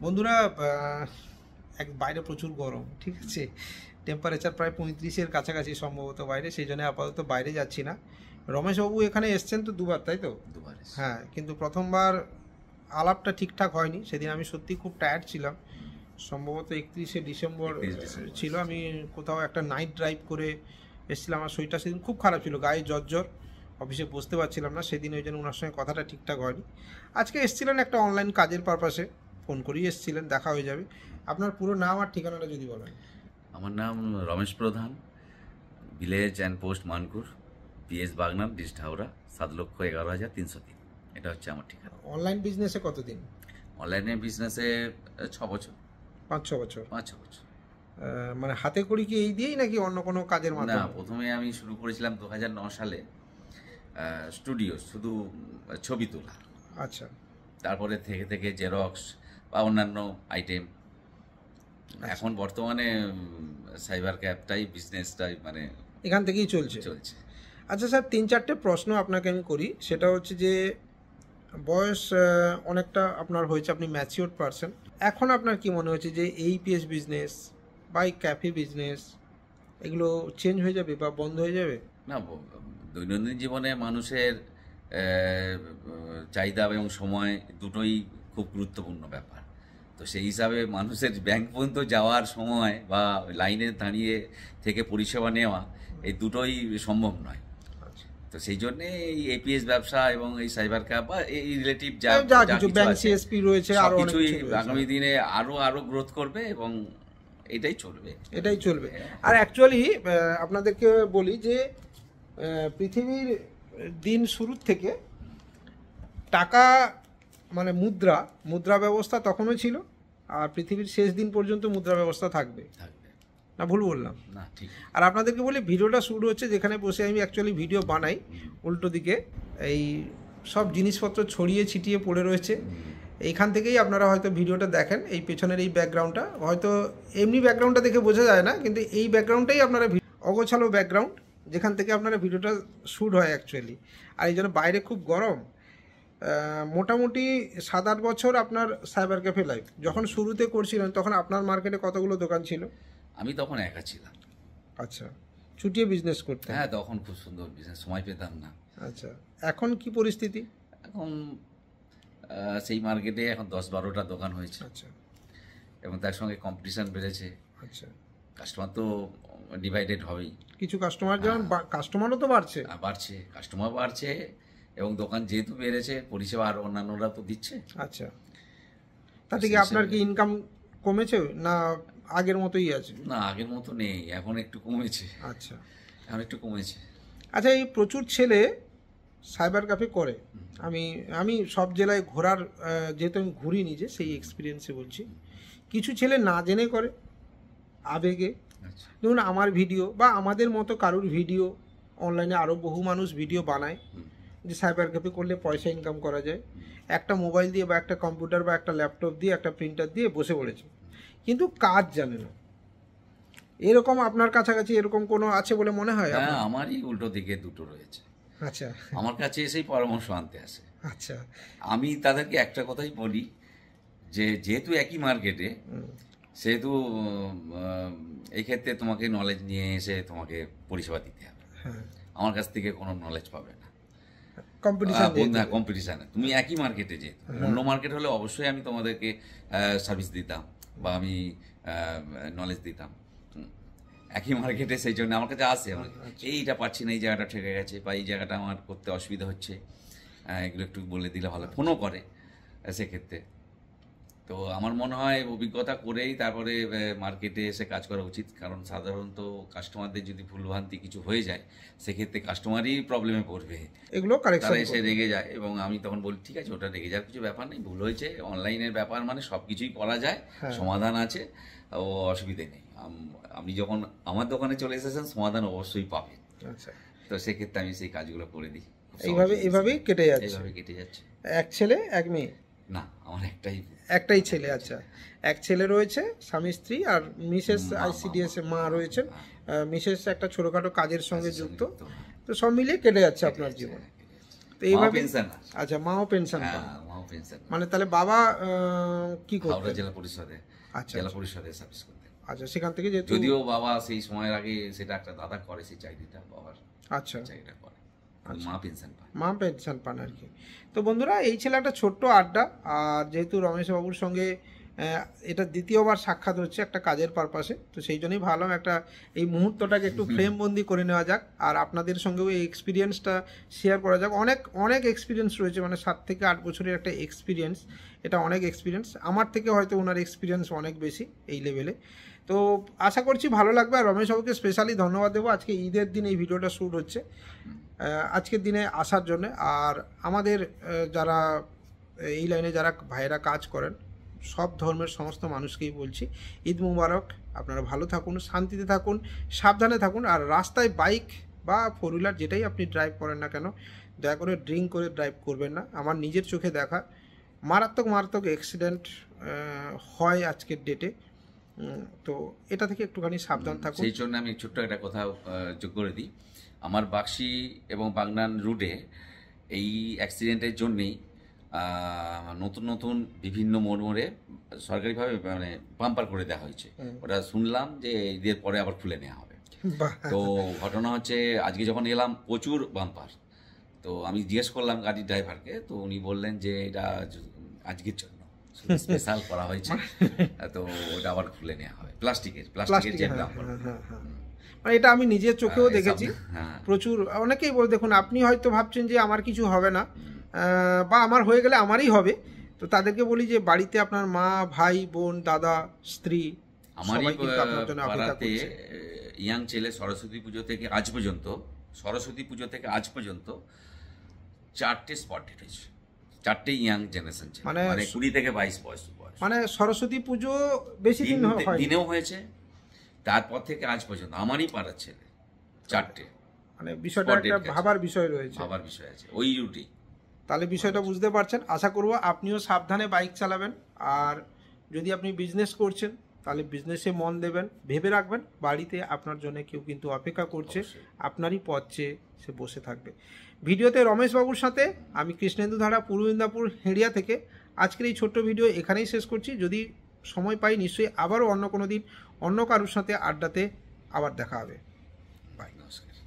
বন্ধুরা, এক বাইরে প্রচুর গরম, ঠিক আছে, টেম্পারেচার প্রায় 35-এর কাছাকাছি সম্ভবত বাইরে, সেই জন্য আপাতত বাইরে যাচ্ছি না। রমেশবাবু এখানে এসছেন তো দুবার, তাই তো? দুবার। হ্যাঁ, কিন্তু প্রথমবার আলাপটা ঠিকঠাক হয়নি, সেদিন আমি সত্যি খুব টায়ার্ড ছিলাম। সম্ভবত 31শে ডিসেম্বর ছিল, আমি কোথাও একটা নাইট ড্রাইভ করে এসেছিলাম। আমার শরীরটা সেদিন খুব খারাপ ছিল, গায়ে জ্বর, অফিসে বসতে পারছিলাম না সেদিন, ওই জন্য ওনার সঙ্গে কথাটা ঠিকঠাক হয়নি। আজকে এসেছিলেন একটা অনলাইন কাজের পারপাসে, ফোন করেই এসেছিলেন, দেখা হয়ে যাবে। আপনার পুরো নাম আর ঠিকানাটা যদি বলেন। আমার নাম Ramesh Pradhan, village and post Mankur, PS Bagnan, dist Howrah, 7,11,303। এটা হচ্ছে আমার ঠিকানা। অনলাইন বিজনেসে কতদিন? অনলাইনে বিজনেসে 6 বছর। 5-6 বছর? 5-6 বছর। মানে হাতে করি কি এই দিয়েই নাকি অন্য কোনো কাজের মাধ্যমে? না, প্রথমে আমি শুরু করেছিলাম 2009 সালে স্টুডিও, শুধু ছবি তোলা। আচ্ছা। তারপরে থেকে থেকে জেরক্স বা অন্যান্য আইটেম। এখন বর্তমানে সাইবার ক্যাফটাই বিজনেসটাই মানে এখান থেকেই চলছে। আচ্ছা স্যার, 3-4টে প্রশ্ন আপনাকে আমি করি। সেটা হচ্ছে যে বয়স অনেকটা আপনার হয়েছে, আপনি ম্যাচিওর পারসন। এখন আপনার কি মনে হচ্ছে যে এই পিএস বিজনেস বা এই ক্যাফে বিজনেস এগুলো চেঞ্জ হয়ে যাবে বা বন্ধ হয়ে যাবে? না, দৈনন্দিন জীবনে মানুষের চাহিদা এবং সময় দুটোই খুব গুরুত্বপূর্ণ ব্যাপার। তো সেই হিসাবে মানুষের ব্যাংক পর্যন্ত যাওয়ার সময় বা লাইনে দাঁড়িয়ে থেকে পরিষেবা নেওয়া, এই দুটোই সম্ভব নয়। তো সেই জন্যে এই এপিএস ব্যবসা এবং এই সাইবার ক্যাফ বা এই রিলেটিভ যা কিছু ব্যাংক সিএসপি রয়েছে, আরো অনেক কিছুই আগামী দিনে আরো গ্রোথ করবে এবং এটাই চলবে। আর অ্যাকচুয়ালি আপনাদেরকে বলি যে পৃথিবীর দিন শুরুর থেকে টাকা মানে মুদ্রা ব্যবস্থা তখনও ছিল, আর পৃথিবীর শেষ দিন পর্যন্ত মুদ্রা ব্যবস্থা থাকবে। না ভুল বললাম? না, ঠিক। আর আপনাদেরকে বলি, ভিডিওটা শুরু হচ্ছে যেখানে বসে আমি অ্যাকচুয়ালি ভিডিও বানাই, উল্টো দিকে এই সব জিনিসপত্র ছড়িয়ে ছিটিয়ে পড়ে রয়েছে। এইখান থেকেই আপনারা হয়তো ভিডিওটা দেখেন। এই পেছনের এই ব্যাকগ্রাউন্ডটা হয়তো এমনি ব্যাকগ্রাউন্ডটা দেখে বোঝা যায় না, কিন্তু এই ব্যাকগ্রাউন্ডটাই আপনারা অগোছালো ব্যাকগ্রাউন্ড, যেখান থেকে আপনারা ভিডিওটা শ্যুট হয় অ্যাকচুয়ালি। আর এই জন্য বাইরে খুব গরম। মোটামুটি 7-8 বছর আপনার সাইবার ক্যাফে লাইফ যখন শুরুতে করছিলেন, তখন আপনার মার্কেটে কতগুলো দোকান ছিল? আমি তখন একা ছিলাম। আচ্ছা, ছুটিয়ে বিজনেস করতেন? হ্যাঁ, তখন খুব সুন্দর বিজনেস, সময় পেতাম না। আচ্ছা, এখন কি পরিস্থিতি? এখন সেই মার্কেটে এখন 10-12টা দোকান হয়েছে। আচ্ছা। এবং তার সঙ্গে কম্পিটিশন বেড়েছে। আচ্ছা। কাস্টমার তো ডিভাইডেড হবেই। কিছু কাস্টমার যেমন কাস্টমারও তো বাড়ছে, কাস্টমার বাড়ছে এবং দোকান যেহেতু বেড়েছে, পরিষেবা আর অন্যান্যরা তো দিচ্ছে। আচ্ছা, তাতে কি আপনার কি ইনকাম কমেছে না আগের মতোই আছে? না, আগের মতো নেই, এখন একটু কমেছে। আচ্ছা, এখন একটু কমেছে। আচ্ছা, এই প্রচুর ছেলে সাইবার ক্যাফে করে। আমি সব জেলায় ঘোরার, যেহেতু আমি ঘুরি নিজে, সেই এক্সপিরিয়েন্সে বলছি। কিছু ছেলে না জেনে করে, আবেগে। ধরুন আমার ভিডিও বা আমাদের মতো কারুর ভিডিও অনলাইনে আরও বহু মানুষ ভিডিও বানায় যে সাইবার ক্যাফে করলে পয়সা ইনকাম করা যায়। একটা মোবাইল দিয়ে বা একটা কম্পিউটার বা একটা ল্যাপটপ দিয়ে, একটা প্রিন্টার দিয়ে বসে পড়েছে, কিন্তু কাজ জানে না। এরকম আপনার কাছাকাছি এরকম কোনো আছে বলে মনে হয়? হ্যাঁ, আমারই উল্টো দিকে দুটো রয়েছে। আচ্ছা। আমার কাছে এসেই পরামর্শ আনতে আসে। আচ্ছা। আমি তাদেরকে একটা কথাই বলি যে যেহেতু একই মার্কেটে, সেহেতু এই ক্ষেত্রে তোমাকে নলেজ নিয়ে এসে তোমাকে পরিষেবা দিতে হবে। আমার কাছ থেকে কোনো নলেজ পাবে না। কম্পিটিশনে তুমি একই মার্কেটে, যেহেতু অন্য মার্কেট হলে অবশ্যই আমি তোমাদেরকে সার্ভিস দিতাম বা আমি নলেজ দিতাম। একই মার্কেটে সেই জন্য আমার কাছে আসে, এইটা পাচ্ছি না, এই জায়গাটা ঠেকে গেছে বা এই জায়গাটা আমার করতে অসুবিধা হচ্ছে, এগুলো একটু বলে দিলে ভালো, ফোনও করে সেক্ষেত্রে। তো আমার মনে হয় অভিজ্ঞতা করেই তারপরে মার্কেটে এসে কাজ করা উচিত, কারণ সাধারণত কাস্টমারদের যদি ভুলভ্রান্তি কিছু হয়ে যায়, সেক্ষেত্রে কাস্টমারই প্রবলেমে পড়বে, এগুলো তারা এসে রেগে যায়। এবং আমি তখন বলি, ঠিক আছে, ওটা রেগে যাওয়ার কিছু ব্যাপার নেই, ভুল হয়েছে, অনলাইনের ব্যাপার মানে সব কিছুই করা যায়, সমাধান আছে, ও অসুবিধে নেই। আপনি যখন আমার দোকানে চলে এসেছেন, সমাধান অবশ্যই পাবেন। তো সেক্ষেত্রে আমি সেই কাজগুলো করে দিই। এইভাবেই কেটে যাচ্ছে। এক ছেলে এক মেয়ে? না, আমার একটাই ছেলে। আচ্ছা, এক ছেলে রয়েছে, স্বামী স্ত্রী, আর মিসেস আইসিডিএস মা রয়েছেন। মিসেস একটা ছোটখাটো কাজের সঙ্গে যুক্ত। তো সব মিলিয়ে কেটে যাচ্ছে আপনার জীবন। তো এইভাবে। পেনশন? আচ্ছা, মাও পেনশন? পেনশন। মানে তাহলে বাবা কি হাওড়া করতেন? জেলা পরিষদে, আচ্ছা জেলা পরিষদে সার্ভিস করতেন। আচ্ছা, সেখান থেকে যেহেতু যদিও বাবা সেই সময়ের আগে সেটা একটা দাদা করে সেই চাকরিটা, বাবার আচ্ছা চাকরিটা করে, মা পেনশন পায়। মা পেনশন পান আর কি। তো বন্ধুরা, এই ছিল একটা ছোট্ট আড্ডা। আর যেহেতু রমেশ বাবুর সঙ্গে এটা দ্বিতীয়বার সাক্ষাৎ হচ্ছে একটা কাজের পারপাসে, তো সেই জন্যই ভাবলাম একটা এই মুহূর্তটাকে একটু ফ্রেমবন্দি করে নেওয়া যাক, আর আপনাদের সঙ্গেও এই এক্সপিরিয়েন্সটা শেয়ার করা যাক। অনেক অনেক এক্সপিরিয়েন্স রয়েছে, মানে 7 থেকে 8 বছরের একটা এক্সপিরিয়েন্স, এটা অনেক এক্সপিরিয়েন্স। আমার থেকে হয়তো ওনার এক্সপিরিয়েন্স অনেক বেশি এই লেভেলে। তো আশা করছি ভালো লাগবে। আর রমেশ বাবুকে স্পেশালি ধন্যবাদ দেবো, আজকে ঈদের দিন এই ভিডিওটা শ্যুট হচ্ছে, আজকের দিনে আসার জন্য। আর আমাদের যারা এই লাইনে যারা ভাইয়েরা কাজ করেন, সব ধর্মের সমস্ত মানুষকেই বলছি ঈদ মুবারক। আপনারা ভালো থাকুন, শান্তিতে থাকুন, সাবধানে থাকুন। আর রাস্তায় বাইক বা 4 হুইলার যেটাই আপনি ড্রাইভ করেন না কেন, দয়া করে ড্রিঙ্ক করে ড্রাইভ করবেন না। আমার নিজের চোখে দেখা মারাত্মক মারাত্মক অ্যাক্সিডেন্ট হয় আজকের ডেটে। তো এটা থেকে একটুখানি সাবধান থাকুন। সেই জন্য আমি ছোট্ট একটা কথা যোগ করে দিই। আমার বাক্সি এবং বাগনান রুটে এই অ্যাক্সিডেন্টের জন্যেই নতুন নতুন বিভিন্ন মোড়ে সরকারিভাবে মানে বাম্পার করে দেওয়া হয়েছে। ওটা শুনলাম যে ঈদের পরে আবার খুলে নেওয়া হবে। তো ঘটনা হচ্ছে আজকে যখন এলাম প্রচুর বাম্পার, তো আমি জিজ্ঞেস করলাম গাড়ির ড্রাইভারকে, তো উনি বললেন যে এটা আজকের জন্য স্পেশাল করা হয়েছে, তো ওটা আবার খুলে নেওয়া হবে। প্লাস্টিকের যে বাম্পার, মানে এটা আমি নিজের চোখেও দেখেছি। প্রচুর অনেকেই বলে, দেখুন আপনি হয়তো ভাবছেন যে আমার কিছু হবে না, বা আমার হয়ে গেলে আমারই হবে, তো তাদেরকে বলি যে বাড়িতে আপনার মা, ভাই, বোন, দাদা, স্ত্রী, আমারই পাড়াতে ইয়াং ছেলে সরস্বতী পুজো থেকে আজ পর্যন্ত 4টে স্পট ডেট হয়েছে। 4টে ইয়াং জেনারেশন, মানে 20 থেকে 22 বয়স। মানে সরস্বতী পুজো বেশি দিন দিনেও হয়েছে, তারপর থেকে আজ পর্যন্ত আমারই পাড়ার ছেলে 4টে। মানে বিষয়টা একটা ভাবার বিষয় রয়েছে, আছে ওই রুটি। তাহলে বিষয়টা বুঝতে পারছেন। আশা করব আপনিও সাবধানে বাইক চালাবেন। আর যদি আপনি বিজনেস করছেন তাহলে বিজনেসে মন দেবেন, ভেবে রাখবেন বাড়িতে আপনার জন্য কেউ কিন্তু অপেক্ষা করছে, আপনারই পথ চেয়ে সে বসে থাকবে। ভিডিওতে রমেশ বাবুর সাথে আমি কৃষ্ণেন্দু ধারা, পূর্ব মেদিনীপুর হেড়িয়া থেকে আজকের এই ছোট্ট ভিডিও এখানেই শেষ করছি। যদি সময় পাই নিশ্চয়ই আবারও অন্য কোনো দিন অন্য কারোর সাথে আড্ডাতে আবার দেখা হবে।